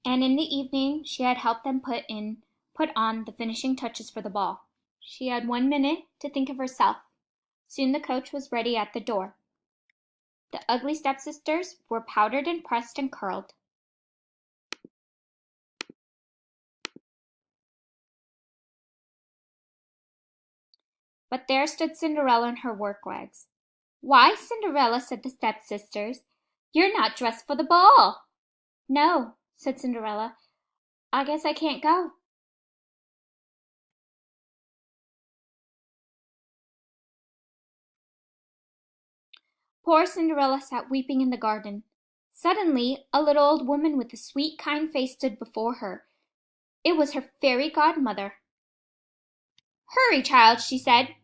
and in the evening she had helped them put on the finishing touches for the ball. She had 1 minute to think of herself. Soon the coach was ready at the door. The ugly stepsisters were powdered and pressed and curled. But there stood Cinderella in her work rags. "Why, Cinderella," said the stepsisters, "you're not dressed for the ball." "No," said Cinderella, "I guess I can't go." Poor Cinderella sat weeping in the garden. Suddenly a little old woman with a sweet, kind face stood before her. It was her fairy godmother. "Hurry, child," she said.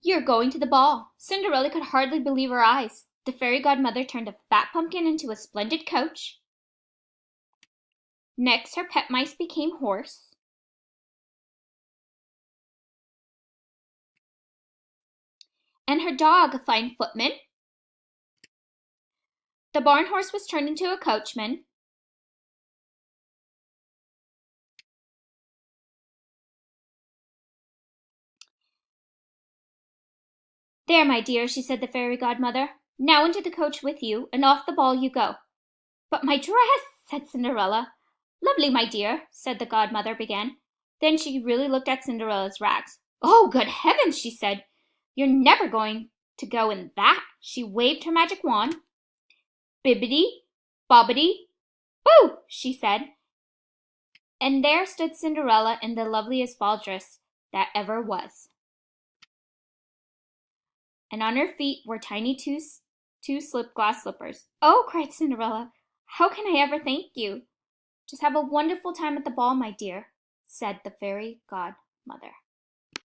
"You're going to the ball." Cinderella could hardly believe her eyes. The fairy godmother turned a fat pumpkin into a splendid coach. Next her pet mice became horse. And her dog a fine footman. The barn horse was turned into a coachman. "There, my dear," she said, the fairy godmother. "Now into the coach with you, and off the ball you go." "But my dress," said Cinderella. "Lovely, my dear," said the godmother again. Then she really looked at Cinderella's rags. "Oh, good heavens!" she said. "You're never going to go in that." She waved her magic wand. "Bibbidi, bobbidi, boo!" she said. And there stood Cinderella in the loveliest ball dress that ever was. And on her feet were tiny two slip-glass slippers. "Oh," cried Cinderella, "how can I ever thank you?" "Just have a wonderful time at the ball, my dear," said the fairy godmother.